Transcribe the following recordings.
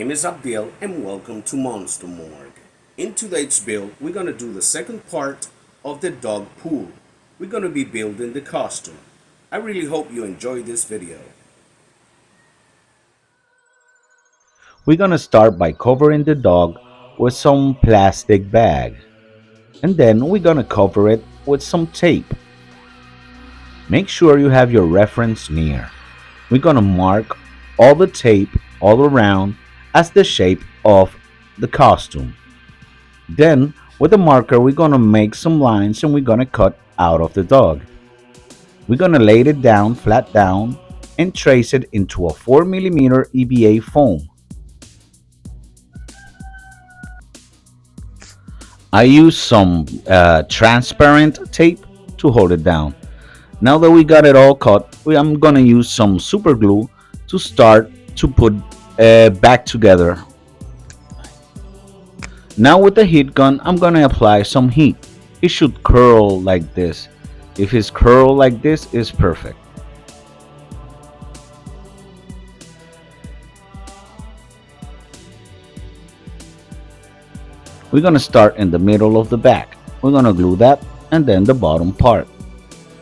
name is Abdel and welcome to Monster Morgue. In today's build, we're going to do the second part of the dog pool. We're going to be building the costume. I really hope you enjoy this video. We're gonna start by covering the dog with some plastic bag. And then we're gonna cover it with some tape. Make sure you have your reference near. We're gonna mark all the tape all around as the shape of the costume. Then with the marker we're gonna make some lines and we're gonna cut out of the dog. We're gonna lay it down flat down and trace it into a 4mm EVA foam. I use some transparent tape to hold it down. Now that we got it all cut, I'm gonna use some super glue to start to put back together. Now with the heat gun, I'm gonna apply some heat. It should curl like this. If it's curled like this, it's perfect. We're gonna start in the middle of the back. We're gonna glue that and then the bottom part.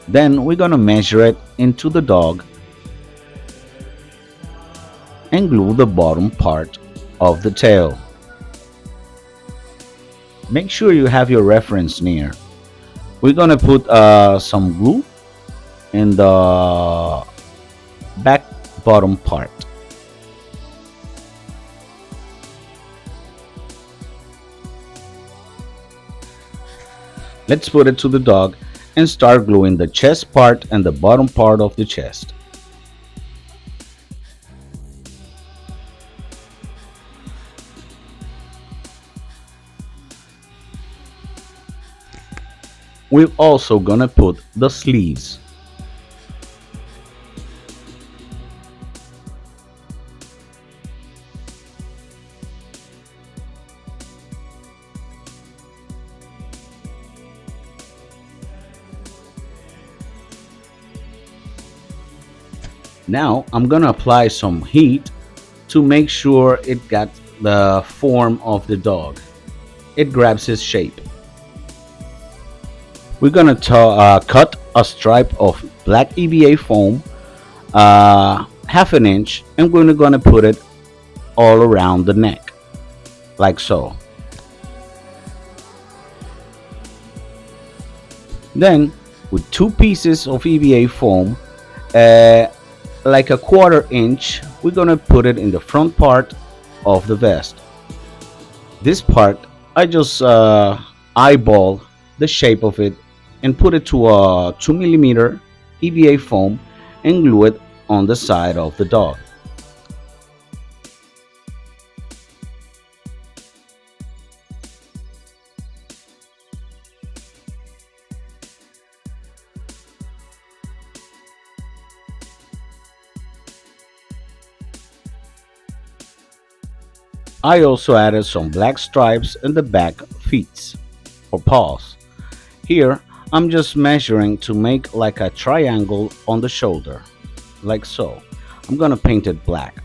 Then we're gonna measure it into the dog and glue the bottom part of the tail. Make sure you have your reference near. We're gonna put some glue in the back bottom part. Let's put it to the dog and start gluing the chest part and the bottom part of the chest. We're also gonna put the sleeves. Now I'm gonna apply some heat to make sure it got the form of the dog. It grabs his shape. We're gonna cut a stripe of black EVA foam, half an inch, and we're gonna put it all around the neck, like so. Then, with two pieces of EVA foam, like a 1/4 inch, we're gonna put it in the front part of the vest. This part, I just eyeball the shape of it and put it to a 2mm EVA foam and glue it on the side of the dog. I also added some black stripes in the back feet or paws. Here I'm just measuring to make like a triangle on the shoulder, like so. I'm gonna paint it black.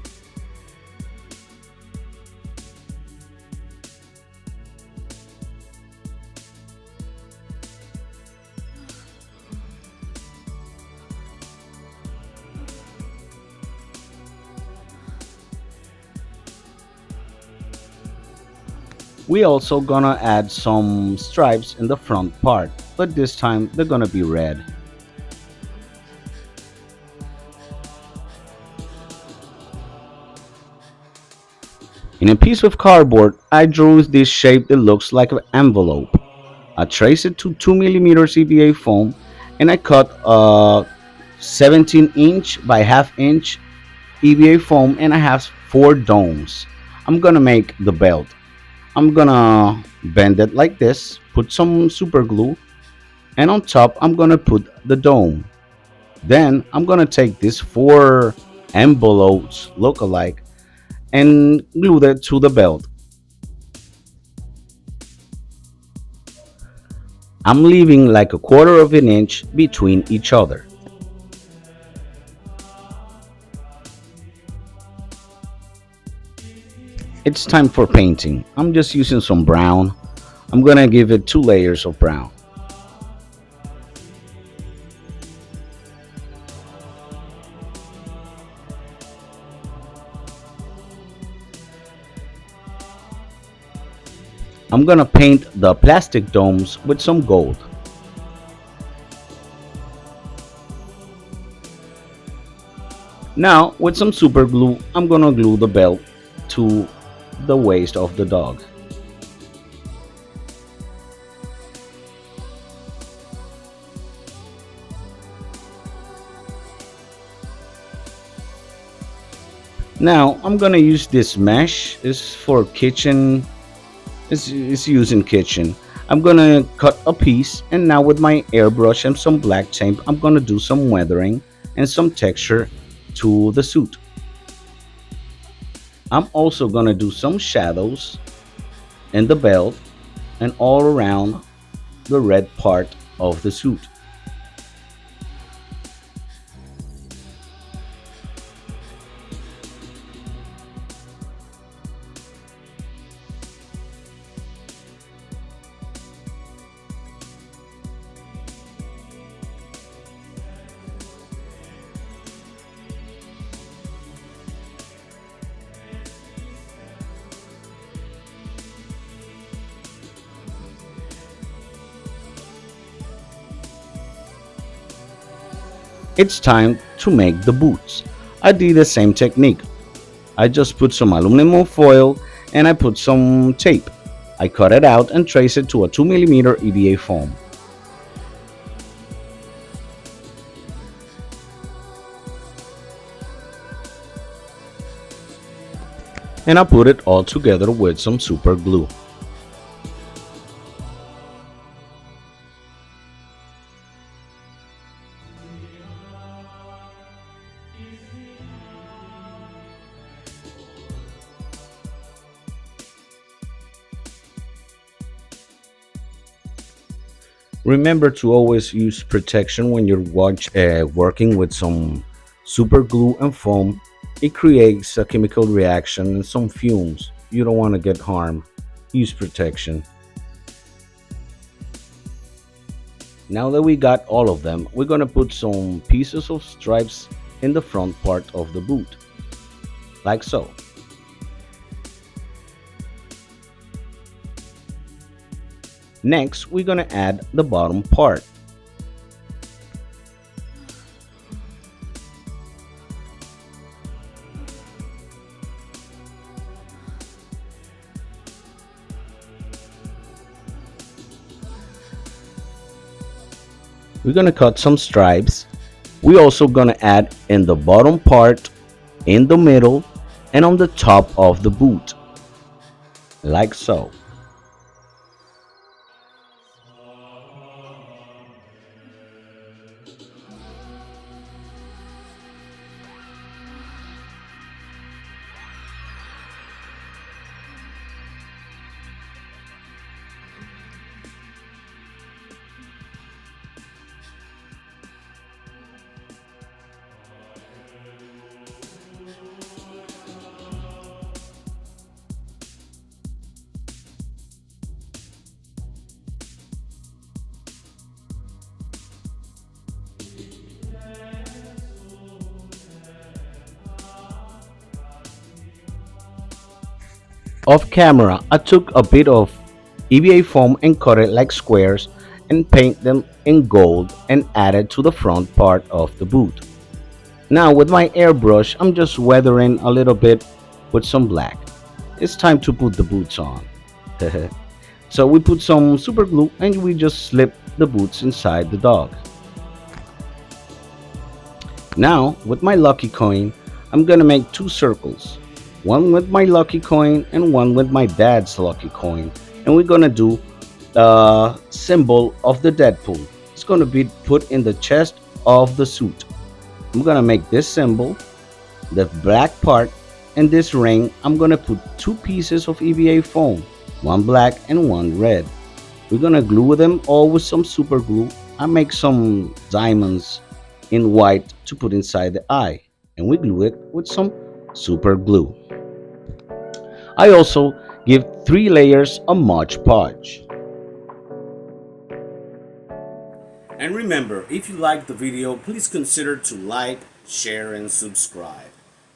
We also gonna add some stripes in the front part, but this time they're gonna be red. In a piece of cardboard, I drew this shape that looks like an envelope. I traced it to 2mm EVA foam and I cut a 17" by ½ inch EVA foam and I have 4 domes. I'm gonna make the belt. I'm gonna bend it like this, put some super glue, and on top I'm gonna put the dome. Then I'm gonna take these 4 envelopes look alike and glue that to the belt. I'm leaving like a 1/4 of an inch between each other. It's time for painting. I'm just using some brown. I'm gonna give it 2 layers of brown. I'm gonna paint the plastic domes with some gold. Now, with some super glue, I'm gonna glue the belt to the waist of the dog. Now, I'm gonna use this mesh. It's for kitchen. It's used in kitchen. I'm gonna cut a piece, and now with my airbrush and some black tape, I'm gonna do some weathering and some texture to the suit. I'm also gonna do some shadows in the belt and all around the red part of the suit. It's time to make the boots. I did the same technique. I just put some aluminum foil and I put some tape. I cut it out and trace it to a 2 mm EVA foam. And I put it all together with some super glue. Remember to always use protection when you're working with some super glue and foam. It creates a chemical reaction and some fumes. You don't want to get harmed. Use protection. Now that we got all of them, we're going to put some pieces of stripes in the front part of the boot, like so. Next, we're going to add the bottom part. We're going to cut some stripes. We're also going to add in the bottom part, in the middle, and on the top of the boot, like so. Off camera, I took a bit of EVA foam and cut it like squares and paint them in gold and added to the front part of the boot. Now with my airbrush, I'm just weathering a little bit with some black. It's time to put the boots on. So we put some super glue and we just slip the boots inside the dog. Now with my lucky coin, I'm gonna make 2 circles. One with my lucky coin and one with my dad's lucky coin. And we're gonna do the symbol of the Deadpool. It's gonna be put in the chest of the suit. I'm gonna make this symbol, the black part, and this ring. I'm gonna put 2 pieces of EVA foam, one black and one red. We're gonna glue them all with some super glue. I make some diamonds in white to put inside the eye, and we glue it with some super glue. I also give 3 layers of Mod Podge. And remember, if you liked the video, please consider to like, share, and subscribe.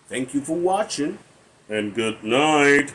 Thank you for watching, and good night.